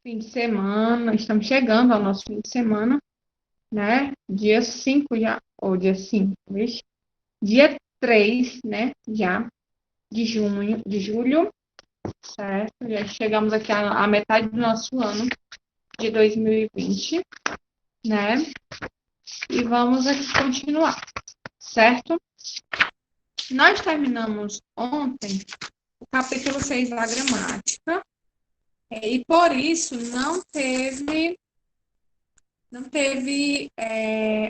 fim de semana, estamos chegando ao nosso fim de semana, né? Dia 5 já, ou dia 5, vixe? Dia 3, né? Já, de julho, certo? Já chegamos aqui à metade do nosso ano, de 2020, né? E vamos aqui continuar, certo? Nós terminamos ontem o capítulo 6 da gramática, e por isso não teve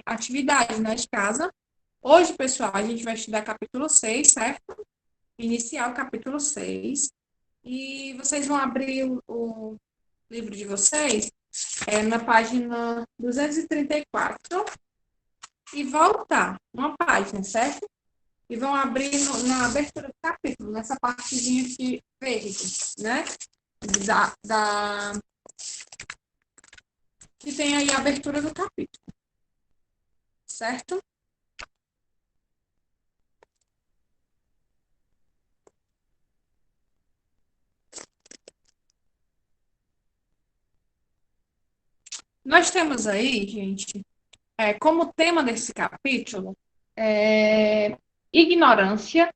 atividade na de casa. Hoje, pessoal, a gente vai estudar capítulo 6, certo? Iniciar o capítulo 6. E vocês vão abrir o livro de vocês na página 234 e voltar uma página, certo? E vão abrir na abertura do capítulo, nessa partezinha aqui verde, né? Que tem aí a abertura do capítulo, certo? Nós temos aí, gente, como tema desse capítulo, ignorância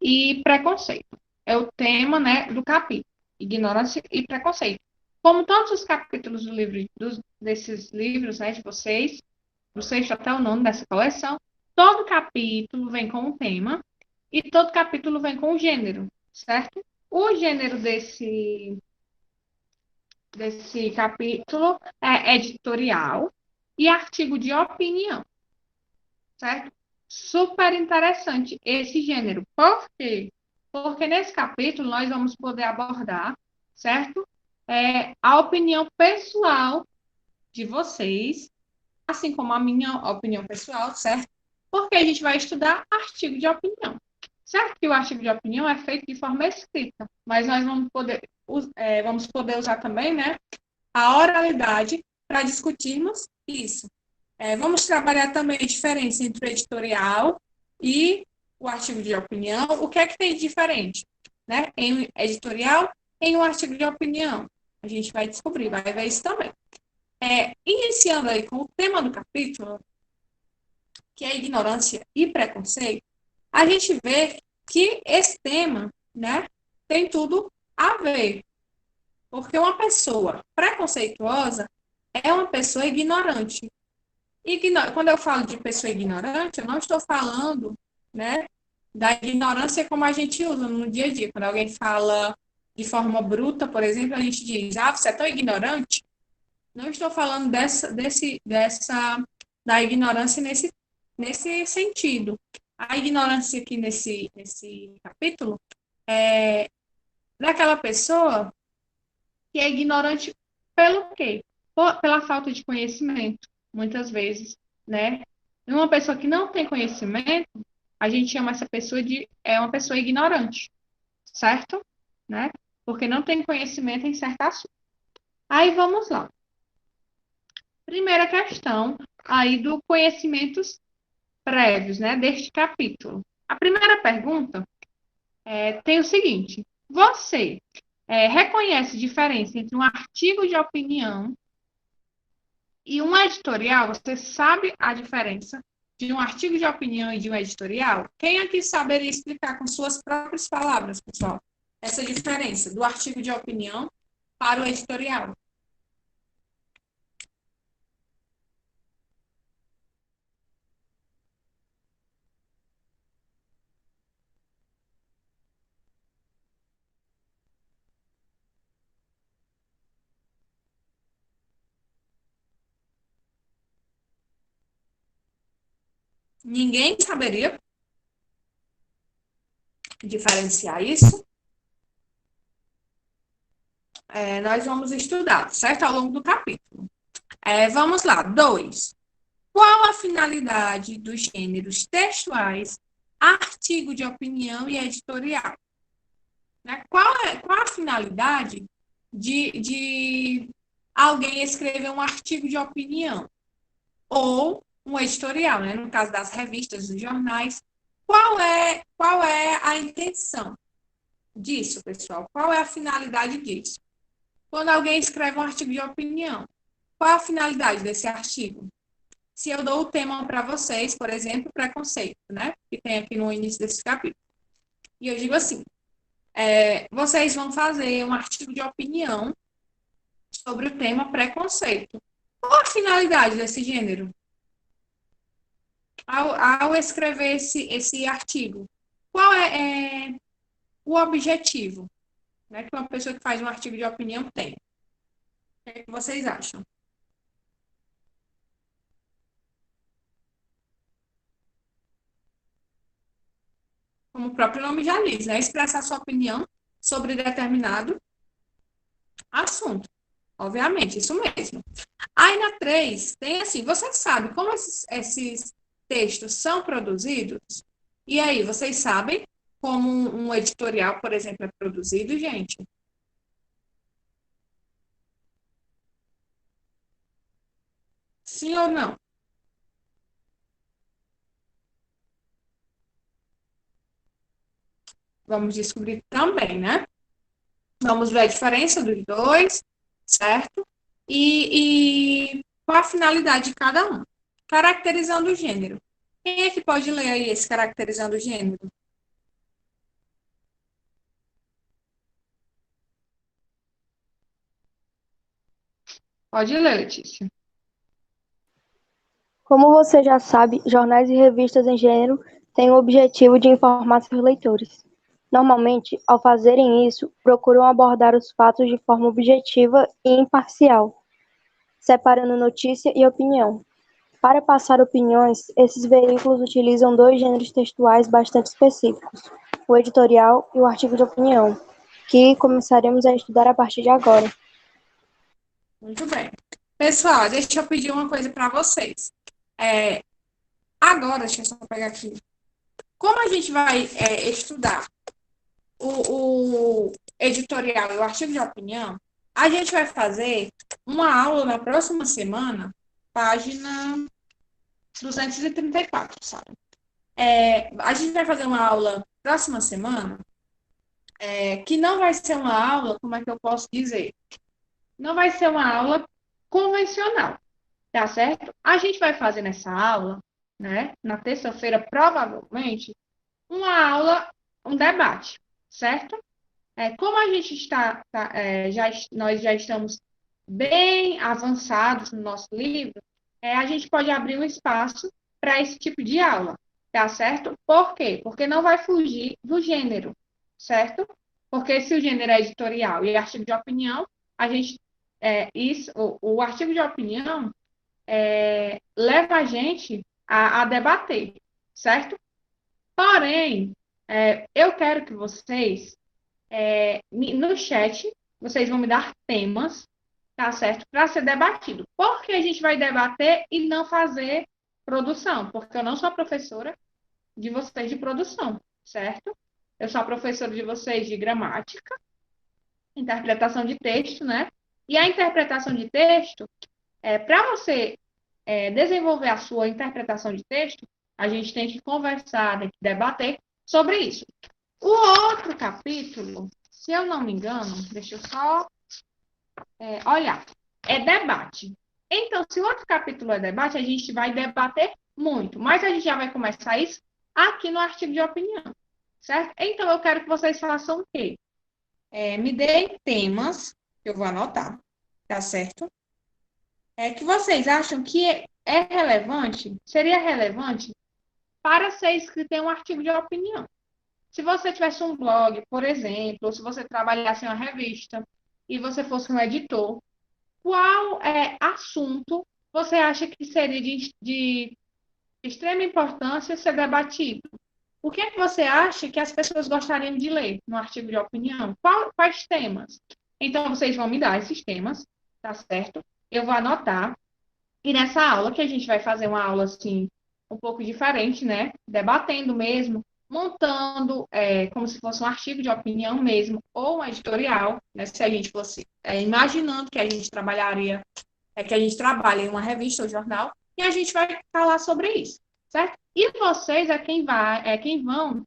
e preconceito. É o tema, né, do capítulo, ignorância e preconceito. Como todos os capítulos desses livros, né, de vocês, do sexto até o nono dessa coleção, todo capítulo vem com um tema e todo capítulo vem com um gênero, certo? O gênero desse capítulo é editorial e artigo de opinião, certo? Super interessante esse gênero. Por quê? Porque nesse capítulo nós vamos poder abordar, certo? A opinião pessoal de vocês, assim como a minha opinião pessoal, certo? Porque a gente vai estudar artigo de opinião. Certo que o artigo de opinião é feito de forma escrita, mas nós vamos poder usar também, né, a oralidade para discutirmos isso. Vamos trabalhar também a diferença entre o editorial e o artigo de opinião. O que é que tem de diferente, né? Em editorial, em um artigo de opinião. A gente vai descobrir, vai ver isso também. Iniciando aí com o tema do capítulo, que é ignorância e preconceito, a gente vê que esse tema, né, tem tudo a ver. Porque uma pessoa preconceituosa é uma pessoa ignorante. Quando eu falo de pessoa ignorante, eu não estou falando, né, da ignorância como a gente usa no dia a dia. Quando alguém fala de forma bruta, por exemplo, a gente diz, você é tão ignorante. Não estou falando da ignorância nesse sentido. A ignorância aqui nesse capítulo é daquela pessoa que é ignorante pelo quê? Pela falta de conhecimento, muitas vezes, né? E uma pessoa que não tem conhecimento, a gente chama essa pessoa de uma pessoa ignorante, certo? Né? Porque não tem conhecimento em certo assunto. Aí vamos lá. Primeira questão aí do conhecimentos prévios, né, deste capítulo. A primeira pergunta tem o seguinte: você reconhece diferença entre um artigo de opinião e um editorial? Você sabe a diferença de um artigo de opinião e de um editorial? Quem aqui saberia explicar com suas próprias palavras, pessoal, essa diferença do artigo de opinião para o editorial? Ninguém saberia diferenciar isso? Nós vamos estudar, certo? Ao longo do capítulo. Vamos lá. 2. Qual a finalidade dos gêneros textuais, artigo de opinião e editorial? Né? Qual a finalidade de alguém escrever um artigo de opinião ou um editorial, né? No caso das revistas, dos jornais? Qual é a intenção disso, pessoal? Qual é a finalidade disso? Quando alguém escreve um artigo de opinião, qual a finalidade desse artigo? Se eu dou o tema para vocês, por exemplo, preconceito, né? Que tem aqui no início desse capítulo. E eu digo assim, vocês vão fazer um artigo de opinião sobre o tema preconceito. Qual a finalidade desse gênero? Ao escrever esse artigo, qual é o objetivo, né, que uma pessoa que faz um artigo de opinião tem? O que é que vocês acham? Como o próprio nome já diz, né? Expressar sua opinião sobre determinado assunto. Obviamente, isso mesmo. Aí na 3 tem assim, você sabe como esses textos são produzidos? E aí, vocês sabem como um editorial, por exemplo, é produzido, gente? Sim ou não? Vamos descobrir também, né? Vamos ver a diferença dos dois, certo? E qual a finalidade de cada um. Caracterizando o gênero. Quem é que pode ler aí esse caracterizando o gênero? Pode ler, Letícia. Como você já sabe, jornais e revistas em gênero têm o objetivo de informar seus leitores. Normalmente, ao fazerem isso, procuram abordar os fatos de forma objetiva e imparcial, separando notícia e opinião. Para passar opiniões, esses veículos utilizam dois gêneros textuais bastante específicos, o editorial e o artigo de opinião, que começaremos a estudar a partir de agora. Muito bem. Pessoal, deixa eu pedir uma coisa para vocês. Agora, deixa eu só pegar aqui. Como a gente vai estudar o editorial e o artigo de opinião, a gente vai fazer uma aula na próxima semana, página 234, sabe? A gente vai fazer uma aula próxima semana, que não vai ser uma aula, como é que eu posso dizer? Não vai ser uma aula convencional, tá certo? A gente vai fazer nessa aula, né, na terça-feira, provavelmente, uma aula, um debate, certo? Como a gente nós já estamos bem avançados no nosso livro, a gente pode abrir um espaço para esse tipo de aula, tá certo? Por quê? Porque não vai fugir do gênero, certo? Porque se o gênero é editorial e artigo de opinião, a gente, o artigo de opinião leva a gente a debater, certo? Porém, eu quero que vocês no chat, vocês vão me dar temas, tá certo? Para ser debatido. Por que a gente vai debater e não fazer produção? Porque eu não sou a professora de vocês de produção, certo? Eu sou a professora de vocês de gramática, interpretação de texto, né? E a interpretação de texto, para você desenvolver a sua interpretação de texto, a gente tem que conversar, tem que debater sobre isso. O outro capítulo, se eu não me engano, deixa eu só olhar, é debate. Então, se o outro capítulo é debate, a gente vai debater muito, mas a gente já vai começar isso aqui no artigo de opinião, certo? Então, eu quero que vocês façam o quê? Me deem temas, que eu vou anotar, tá certo? Que vocês acham que é relevante, seria relevante para ser escrito em um artigo de opinião. Se você tivesse um blog, por exemplo, ou se você trabalhasse em uma revista e você fosse um editor, qual assunto você acha que seria de extrema importância ser debatido? O que é que você acha que as pessoas gostariam de ler no artigo de opinião? Quais temas? Então, vocês vão me dar esses temas, tá certo? Eu vou anotar. E nessa aula, que a gente vai fazer uma aula assim, um pouco diferente, né? Debatendo mesmo, montando como se fosse um artigo de opinião mesmo, ou um editorial, né? Se a gente fosse imaginando que a gente trabalharia, que a gente trabalha em uma revista ou jornal, e a gente vai falar sobre isso, certo? E vocês quem vão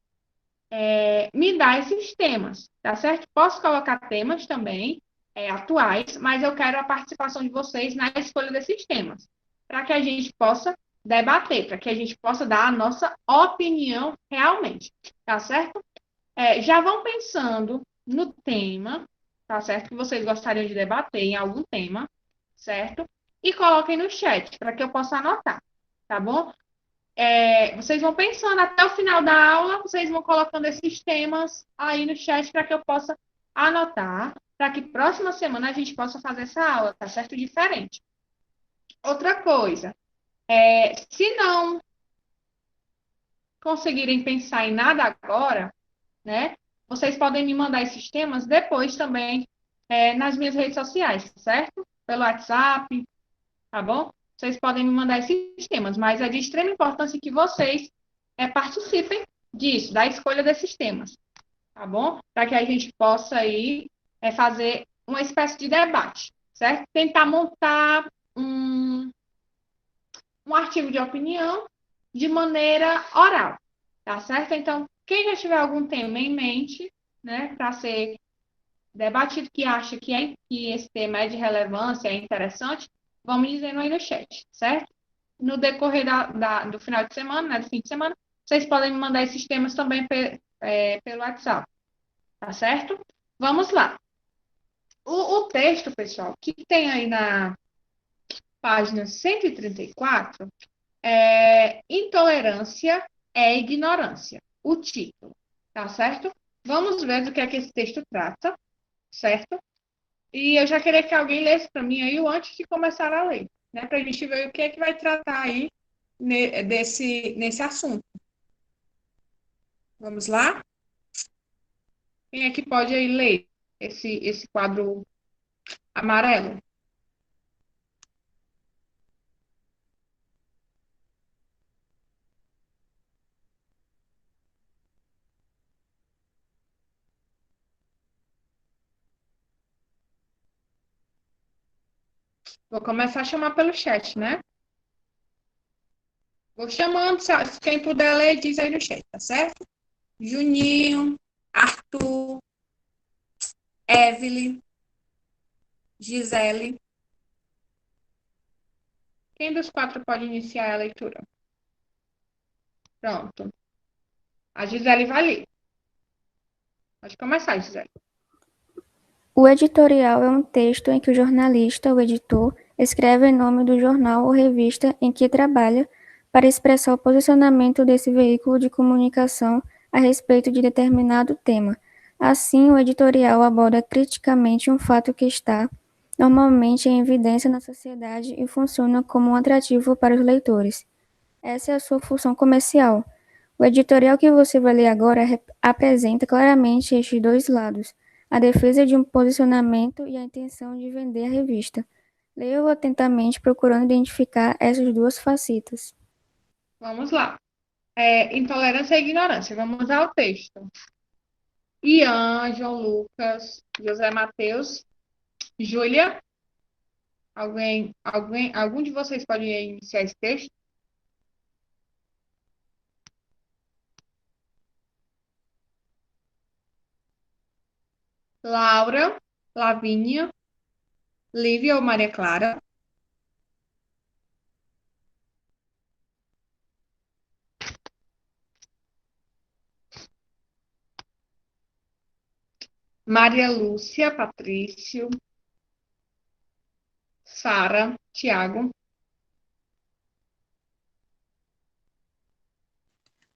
me dar esses temas, tá certo? Posso colocar temas também, atuais, mas eu quero a participação de vocês na escolha desses temas, para que a gente possa debater, para que a gente possa dar a nossa opinião realmente, tá certo? Já vão pensando no tema, tá certo? Que vocês gostariam de debater em algum tema, certo? E coloquem no chat para que eu possa anotar, tá bom? Vocês vão pensando até o final da aula, vocês vão colocando esses temas aí no chat para que eu possa anotar, para que próxima semana a gente possa fazer essa aula, tá certo? Diferente. Outra coisa, se não conseguirem pensar em nada agora, né? Vocês podem me mandar esses temas depois também nas minhas redes sociais, certo? Pelo WhatsApp, tá bom? Vocês podem me mandar esses temas, mas é de extrema importância que vocês participem disso, da escolha desses temas, tá bom? Para que a gente possa aí fazer uma espécie de debate, certo? Tentar montar um artigo de opinião de maneira oral, tá certo? Então, quem já tiver algum tema em mente, né, para ser debatido, que acha que esse tema é de relevância, é interessante, vamos dizendo aí no chat, certo? No decorrer do final de semana, né, do fim de semana, vocês podem me mandar esses temas também pelo WhatsApp, tá certo? Vamos lá. O texto, pessoal, que tem aí na página 134, Intolerância é ignorância. O título, tá certo? Vamos ver do que é que esse texto trata, certo? E eu já queria que alguém lesse para mim aí antes de começar a ler, né? Para a gente ver o que é que vai tratar aí nesse assunto. Vamos lá? Quem é que pode aí ler esse quadro amarelo? Vou começar a chamar pelo chat, né? Vou chamando, quem puder ler, diz aí no chat, tá certo? Juninho, Arthur, Evelyn, Gisele. Quem dos quatro pode iniciar a leitura? Pronto. A Gisele vai ler. Pode começar, Gisele. O editorial é um texto em que o jornalista, o editor, escreve em nome do jornal ou revista em que trabalha para expressar o posicionamento desse veículo de comunicação a respeito de determinado tema. Assim, o editorial aborda criticamente um fato que está, normalmente, em evidência na sociedade e funciona como um atrativo para os leitores. Essa é a sua função comercial. O editorial que você vai ler agora apresenta claramente estes dois lados, a defesa de um posicionamento e a intenção de vender a revista. Leia-o atentamente, procurando identificar essas duas facetas. Vamos lá. Intolerância e ignorância. Vamos ao texto. Ian, João Lucas, José Matheus, Júlia. Algum de vocês pode iniciar esse texto? Laura, Lavínia, Lívia ou Maria Clara? Maria Lúcia, Patrício, Sara, Tiago.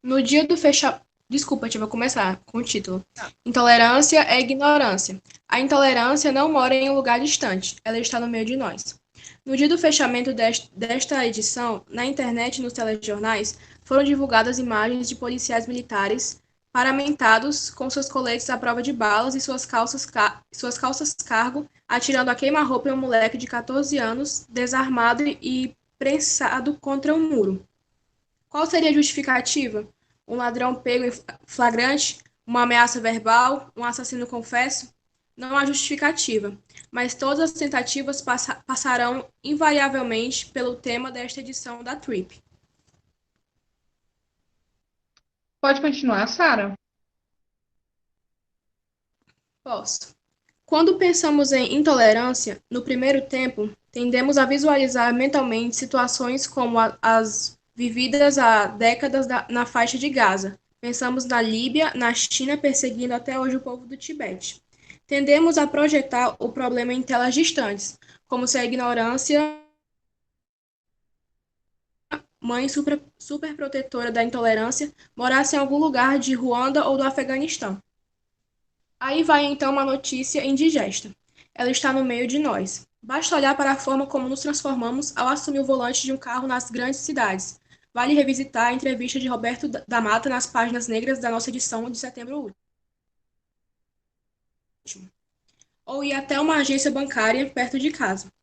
No dia do fechamento. Desculpa, eu vou começar com o título. Intolerância é ignorância. A intolerância não mora em um lugar distante, ela está no meio de nós. No dia do fechamento desta edição, na internet e nos telejornais, foram divulgadas imagens de policiais militares paramentados com seus coletes à prova de balas e suas calças cargo, atirando a queima-roupa em um moleque de 14 anos, desarmado e prensado contra um muro. Qual seria a justificativa? Um ladrão pego em flagrante? Uma ameaça verbal? Um assassino confesso? Não há justificativa, mas todas as tentativas passarão invariavelmente pelo tema desta edição da Trip. Pode continuar, Sara? Posso. Quando pensamos em intolerância, no primeiro tempo, tendemos a visualizar mentalmente situações como as vividas há décadas na faixa de Gaza. Pensamos na Líbia, na China perseguindo até hoje o povo do Tibete. Tendemos a projetar o problema em telas distantes, como se a ignorância, mãe superprotetora da intolerância, morasse em algum lugar de Ruanda ou do Afeganistão. Aí vai então uma notícia indigesta. Ela está no meio de nós. Basta olhar para a forma como nos transformamos ao assumir o volante de um carro nas grandes cidades. Vale revisitar a entrevista de Roberto da Mata nas páginas negras da nossa edição de setembro último. Ou ir até uma agência bancária perto de casa.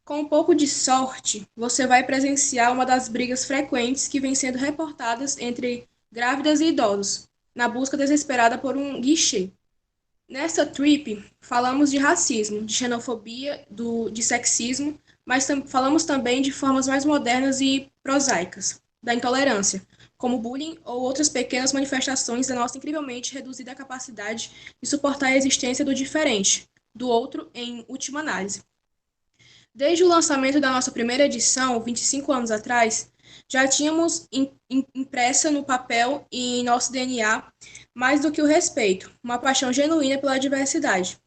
Com um pouco de sorte, você vai presenciar uma das brigas frequentes que vem sendo reportadas entre grávidas e idosos, na busca desesperada por um guichê. Nessa trip, falamos de racismo, de xenofobia, de sexismo, mas falamos também de formas mais modernas e prosaicas, da intolerância, como bullying ou outras pequenas manifestações da nossa incrivelmente reduzida capacidade de suportar a existência do diferente, do outro, em última análise. Desde o lançamento da nossa primeira edição, 25 anos atrás, já tínhamos impressa no papel e em nosso DNA mais do que o respeito, uma paixão genuína pela diversidade.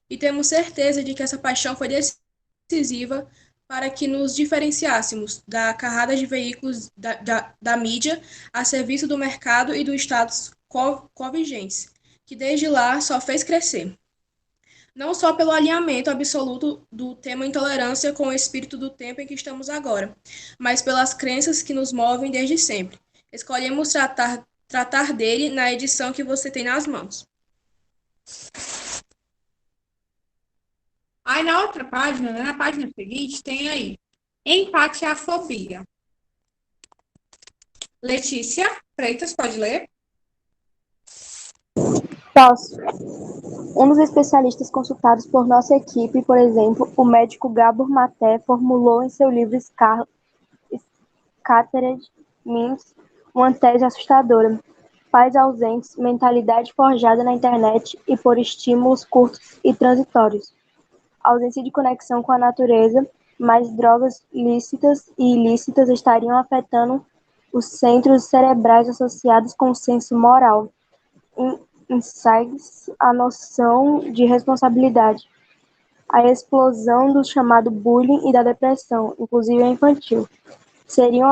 E temos certeza de que essa paixão foi decisiva para que nos diferenciássemos da carrada de veículos da mídia a serviço do mercado e do status quo vigentes, que desde lá só fez crescer. Não só pelo alinhamento absoluto do tema intolerância com o espírito do tempo em que estamos agora, mas pelas crenças que nos movem desde sempre. Escolhemos tratar dele na edição que você tem nas mãos. Aí na outra página, né, na página seguinte, tem aí empatiafobia. Letícia Freitas, pode ler? Posso. Um dos especialistas consultados por nossa equipe, por exemplo, o médico Gabor Maté, formulou em seu livro Scattered Minds uma tese assustadora: pais ausentes, mentalidade forjada na internet e por estímulos curtos e transitórios, ausência de conexão com a natureza, mas drogas lícitas e ilícitas estariam afetando os centros cerebrais associados com o senso moral, insights, a noção de responsabilidade, a explosão do chamado bullying e da depressão, inclusive a infantil, seriam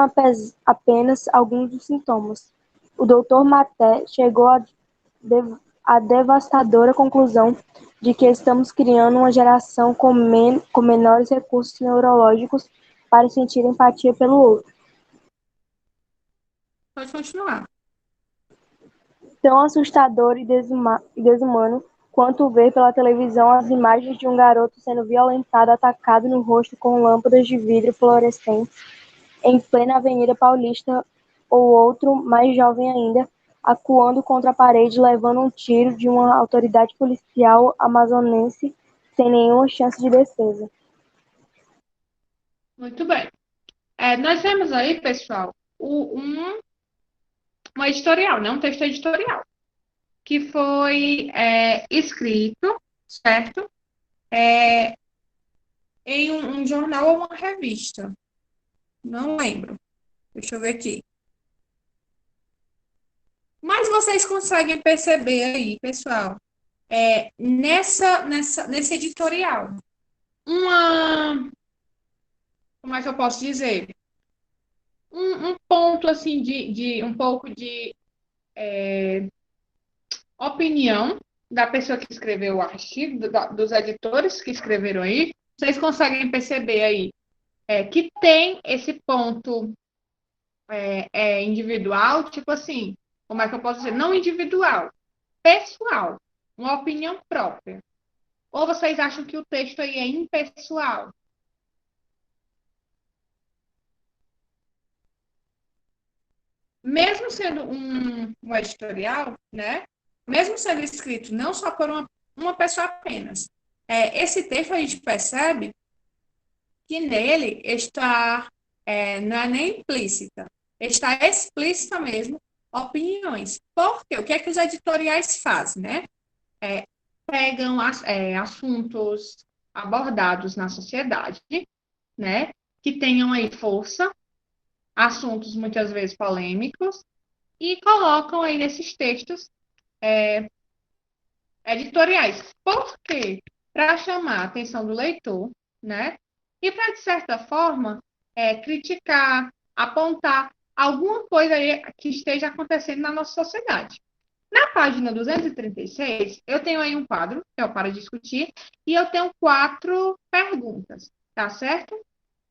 apenas alguns dos sintomas. O Dr. Maté chegou à devastadora conclusão de que estamos criando uma geração com menores recursos neurológicos para sentir empatia pelo outro. Pode continuar. Tão assustador e desumano quanto ver pela televisão as imagens de um garoto sendo violentado, atacado no rosto com lâmpadas de vidro fluorescentes em plena Avenida Paulista, ou outro, mais jovem ainda, acuando contra a parede, levando um tiro de uma autoridade policial amazonense sem nenhuma chance de defesa. Muito bem. Nós temos aí, pessoal, um editorial, né? Um texto editorial, que foi escrito, certo? Em um jornal ou uma revista. Não lembro. Deixa eu ver aqui. Mas vocês conseguem perceber aí, pessoal, nesse editorial, como é que eu posso dizer? Um ponto, assim, de um pouco de opinião da pessoa que escreveu o artigo, dos editores que escreveram aí. Vocês conseguem perceber aí que tem esse ponto individual, tipo assim, como é que eu posso dizer? Não individual, pessoal, uma opinião própria. Ou vocês acham que o texto aí é impessoal? Mesmo sendo um editorial, né? Mesmo sendo escrito não só por uma pessoa apenas, esse texto a gente percebe que nele está, não é nem implícita, está explícita mesmo opiniões. Por quê? O que é que os editoriais fazem, né? pegam assuntos abordados na sociedade, né, que tenham aí força, assuntos muitas vezes polêmicos, e colocam aí nesses textos editoriais. Por quê? Para chamar a atenção do leitor, né? E para, de certa forma, criticar, apontar alguma coisa aí que esteja acontecendo na nossa sociedade. Na página 236, eu tenho aí um quadro, que é o Para Discutir, e eu tenho 4 perguntas, tá certo?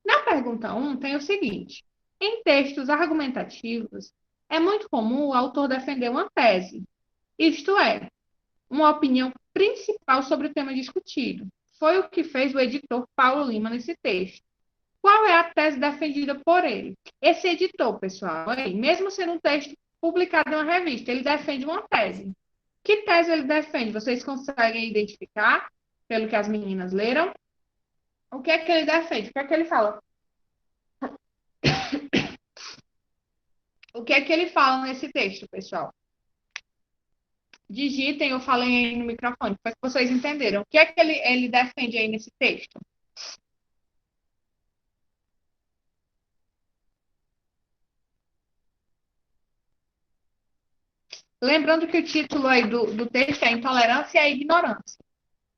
Na pergunta 1, tem o seguinte: em textos argumentativos, é muito comum o autor defender uma tese, isto é, uma opinião principal sobre o tema discutido. Foi o que fez o editor Paulo Lima nesse texto. Qual é a tese defendida por ele? Esse editor, pessoal, mesmo sendo um texto publicado em uma revista, ele defende uma tese. Que tese ele defende? Vocês conseguem identificar, pelo que as meninas leram? O que é que ele defende? O que é que ele fala? O que é que ele fala nesse texto, pessoal? Digitem, eu falei aí no microfone, para que vocês entenderam. O que é que ele defende aí nesse texto? Lembrando que o título aí do texto é Intolerância e a Ignorância.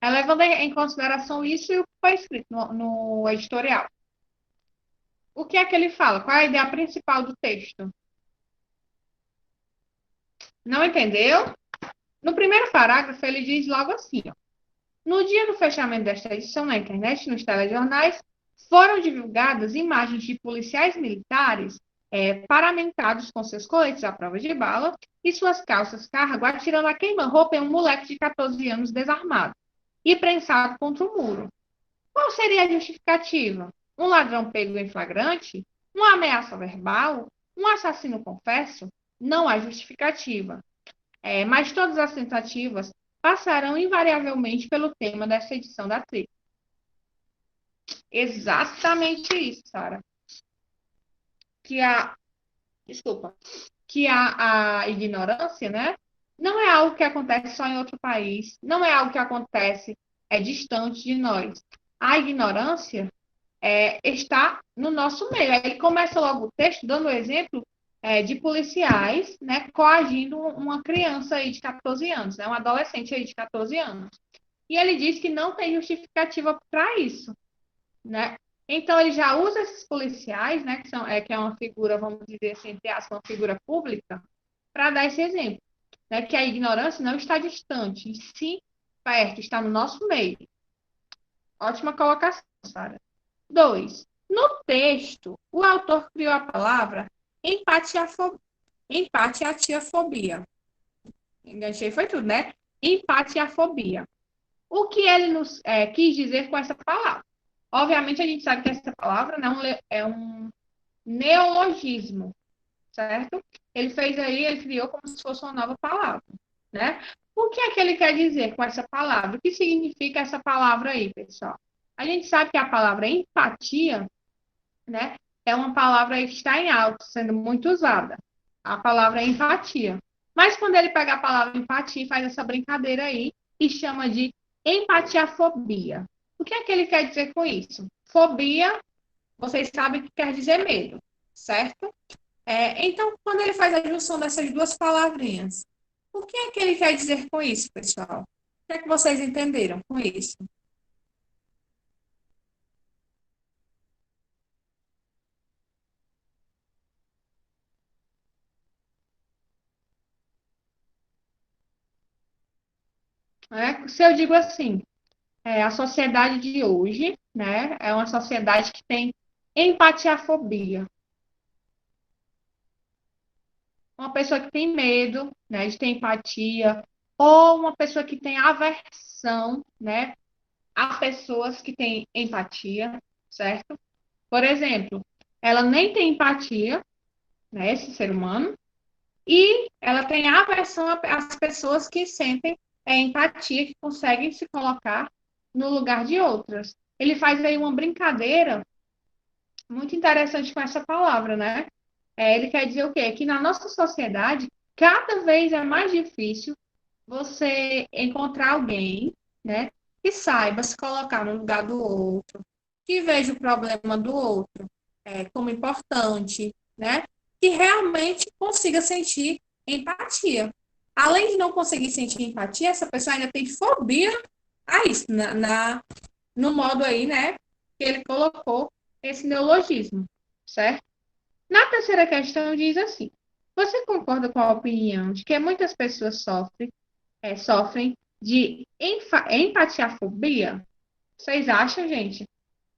Levando em consideração isso e o que foi escrito no editorial. O que é que ele fala? Qual é a ideia principal do texto? Não entendeu? No primeiro parágrafo, ele diz logo assim, ó: no dia do fechamento desta edição na internet e nos telejornais, foram divulgadas imagens de policiais militares paramentados com seus coletes à prova de bala e suas calças cargo atirando a queima-roupa em um moleque de 14 anos desarmado e prensado contra o muro. Qual seria a justificativa? Um ladrão pego em flagrante? Uma ameaça verbal? Um assassino confesso? Não há justificativa. Mas todas as tentativas passarão invariavelmente pelo tema dessa edição da trilha. Exatamente isso, Sara. Que a ignorância, né, não é algo que acontece só em outro país, não é algo que acontece distante de nós. A ignorância está no nosso meio. Ele começa logo o texto dando o exemplo de policiais, né, coagindo uma criança aí de 14 anos, né, um adolescente aí de 14 anos. E ele diz que não tem justificativa para isso, né? Então, ele já usa esses policiais, né, que é uma figura, vamos dizer assim, entre aspas, uma figura pública, para dar esse exemplo, né, que a ignorância não está distante, sim perto, está no nosso meio. Ótima colocação, Sara. 2. No texto, o autor criou a palavra empatiafobia. Enganchei, foi tudo, né? Empatiafobia. O que ele nos quis dizer com essa palavra? Obviamente, a gente sabe que essa palavra, né, é um neologismo, certo? Ele criou como se fosse uma nova palavra, né? O que é que ele quer dizer com essa palavra? O que significa essa palavra aí, pessoal? A gente sabe que a palavra empatia, né, é uma palavra que está em alto, sendo muito usada. A palavra empatia. Mas quando ele pega a palavra empatia e faz essa brincadeira aí e chama de empatiafobia. O que é que ele quer dizer com isso? Fobia, vocês sabem que quer dizer medo, certo? Então, quando ele faz a junção dessas duas palavrinhas, o que é que ele quer dizer com isso, pessoal? O que é que vocês entenderam com isso? Se eu digo assim, a sociedade de hoje, né, é uma sociedade que tem empatiafobia. Uma pessoa que tem medo, né, de ter empatia, ou uma pessoa que tem aversão, né, a pessoas que têm empatia, certo? Por exemplo, ela nem tem empatia, né, esse ser humano, e ela tem aversão às pessoas que sentem empatia, que conseguem se colocar no lugar de outras. Ele faz aí uma brincadeira muito interessante com essa palavra, né? Ele quer dizer o quê? Que na nossa sociedade, cada vez é mais difícil você encontrar alguém, né, que saiba se colocar no lugar do outro, que veja o problema do outro como importante, né, que realmente consiga sentir empatia. Além de não conseguir sentir empatia, essa pessoa ainda tem fobia a isso, no modo aí, né, que ele colocou esse neologismo, certo? Na terceira questão diz assim: você concorda com a opinião de que muitas pessoas sofrem de empatiafobia? Vocês acham, gente,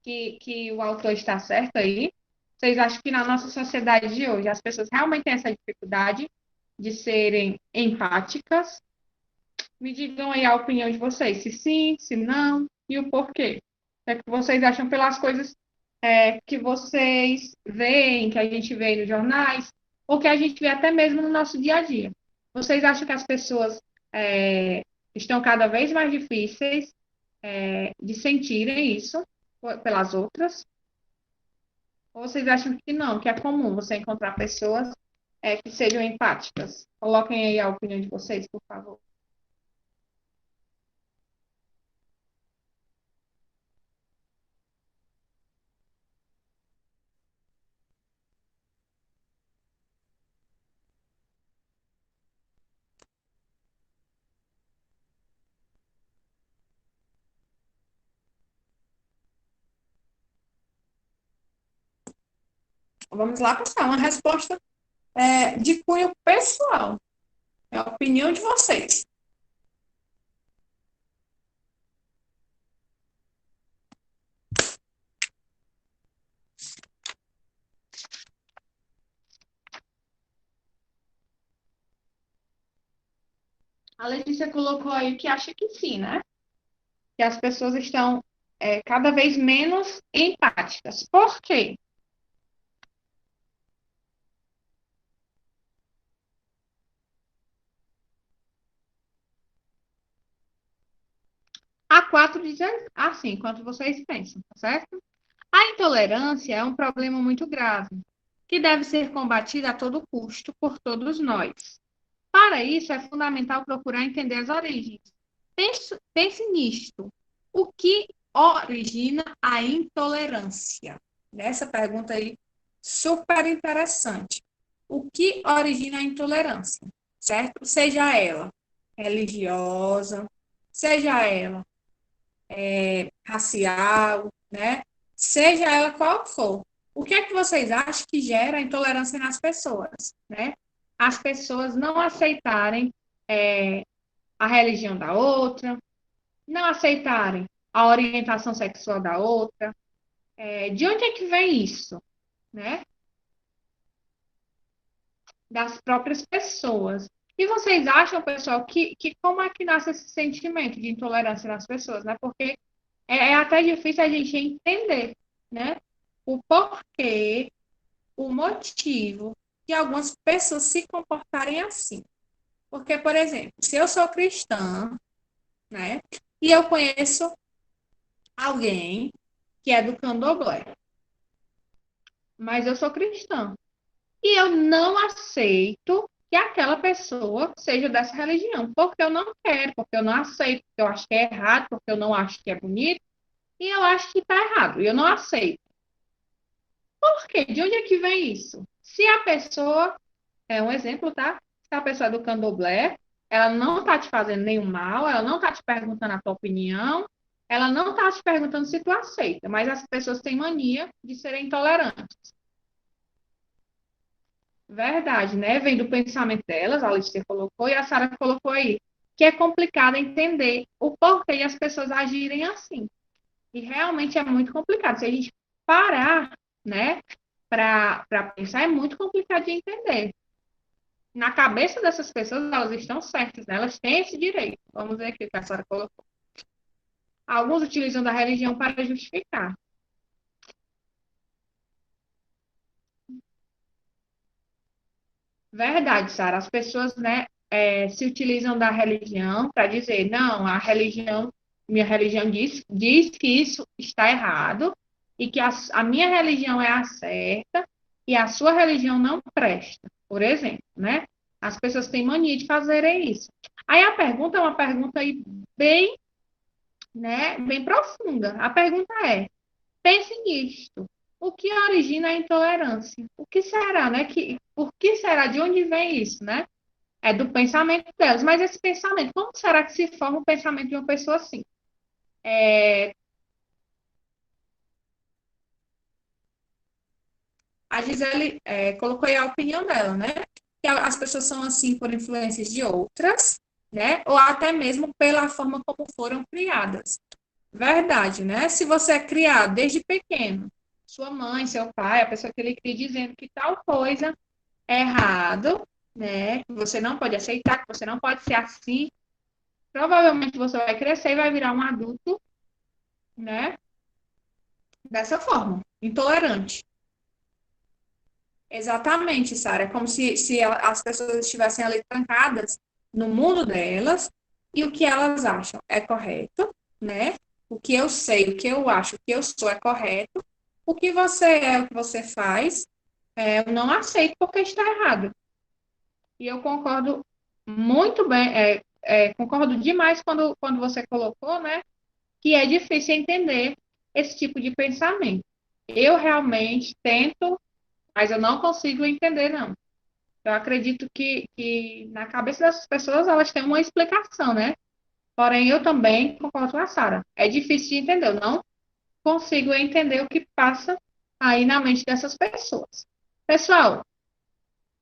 que o autor está certo aí? Vocês acham que na nossa sociedade de hoje as pessoas realmente têm essa dificuldade de serem empáticas? Me digam aí a opinião de vocês, se sim, se não, e o porquê. O que vocês acham pelas coisas que vocês veem, que a gente vê nos jornais, ou que a gente vê até mesmo no nosso dia a dia? Vocês acham que as pessoas estão cada vez mais difíceis de sentirem isso pelas outras? Ou vocês acham que não, que é comum você encontrar pessoas que sejam empáticas? Coloquem aí a opinião de vocês, por favor. Vamos lá, pessoal, uma resposta de cunho pessoal. É a opinião de vocês. A Letícia colocou aí que acha que sim, né? Que as pessoas estão cada vez menos empáticas. Por quê? A 4 diz assim, enquanto vocês pensam, tá certo? A intolerância é um problema muito grave, que deve ser combatido a todo custo por todos nós. Para isso, é fundamental procurar entender as origens. Pense nisto. O que origina a intolerância? Essa pergunta aí, super interessante. O que origina a intolerância? Certo? Seja ela religiosa, seja ela racial, né? Seja ela qual for. O que é que vocês acham que gera intolerância nas pessoas, né? As pessoas não aceitarem a religião da outra, não aceitarem a orientação sexual da outra. De onde é que vem isso, né? Das próprias pessoas. E vocês acham, pessoal, que como é que nasce esse sentimento de intolerância nas pessoas, né? Porque é até difícil a gente entender, né? O porquê, o motivo de algumas pessoas se comportarem assim. Porque, por exemplo, se eu sou cristã, né? E eu conheço alguém que é do candomblé, mas eu sou cristã. E eu não aceito que aquela pessoa seja dessa religião, porque eu não quero, porque eu não aceito, porque eu acho que é errado, porque eu não acho que é bonito, e eu acho que está errado, e eu não aceito. Por quê? De onde é que vem isso? Se a pessoa, é um exemplo, tá? Se a pessoa é do candomblé, ela não está te fazendo nenhum mal, ela não está te perguntando a tua opinião, ela não está te perguntando se tu aceita, mas as pessoas têm mania de serem intolerantes. Verdade, né? Vem do pensamento delas, a Alicia colocou e a Sara colocou aí, que é complicado entender o porquê de as pessoas agirem assim. E realmente é muito complicado. Se a gente parar, né, para pensar, é muito complicado de entender. Na cabeça dessas pessoas, elas estão certas, né? Elas têm esse direito. Vamos ver aqui o que a Sara colocou. Alguns utilizam da religião para justificar. Verdade, Sara. As pessoas, né, se utilizam da religião para dizer, não, minha religião diz que isso está errado e que a minha religião é a certa e a sua religião não presta, por exemplo, né? As pessoas têm mania de fazerem isso. Aí a pergunta é uma pergunta aí bem, né, bem profunda. A pergunta é: pense nisto. O que origina a intolerância? O que será, né? Por que será? De onde vem isso, né? É do pensamento delas. Mas esse pensamento, como será que se forma o pensamento de uma pessoa assim? A Gisele colocou aí a opinião dela, né? Que as pessoas são assim por influências de outras, né? Ou até mesmo pela forma como foram criadas. Verdade, né? Se você é criado desde pequeno, sua mãe, seu pai, a pessoa que lhe cria dizendo que tal coisa é errado, né? Que você não pode aceitar, que você não pode ser assim, provavelmente você vai crescer e vai virar um adulto, né? Dessa forma, intolerante. Exatamente, Sara. É como se as pessoas estivessem ali trancadas no mundo delas e o que elas acham é correto, né? O que eu sei, o que eu acho, o que eu sou é correto. O que você é, o que você faz, eu não aceito porque está errado. E eu concordo muito bem, concordo demais quando você colocou, né? Que é difícil entender esse tipo de pensamento. Eu realmente tento, mas eu não consigo entender, não. Eu acredito que na cabeça dessas pessoas elas têm uma explicação, né? Porém, eu também concordo com a Sara. É difícil de entender, eu não consigo entender o que passa aí na mente dessas pessoas. Pessoal,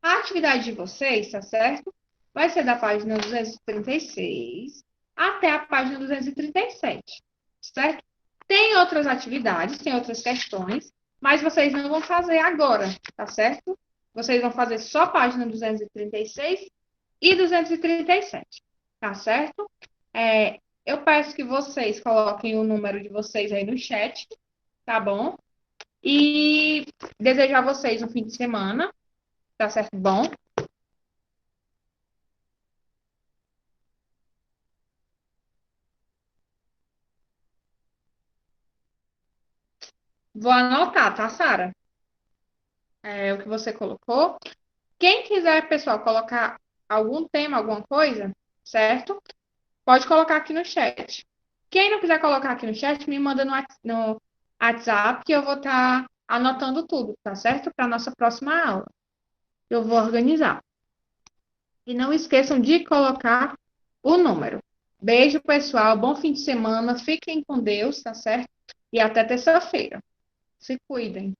a atividade de vocês, tá certo? Vai ser da página 236 até a página 237, certo? Tem outras atividades, tem outras questões, mas vocês não vão fazer agora, tá certo? Vocês vão fazer só a página 236 e 237, tá certo? Eu peço que vocês coloquem o número de vocês aí no chat, tá bom? E desejo a vocês um fim de semana, tá certo? Bom. Vou anotar, tá, Sara? O que você colocou. Quem quiser, pessoal, colocar algum tema, alguma coisa, certo? Pode colocar aqui no chat. Quem não quiser colocar aqui no chat, me manda no WhatsApp que eu vou estar anotando tudo, tá certo? Para nossa próxima aula. Eu vou organizar. E não esqueçam de colocar o número. Beijo, pessoal. Bom fim de semana. Fiquem com Deus, tá certo? E até terça-feira. Se cuidem.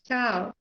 Tchau.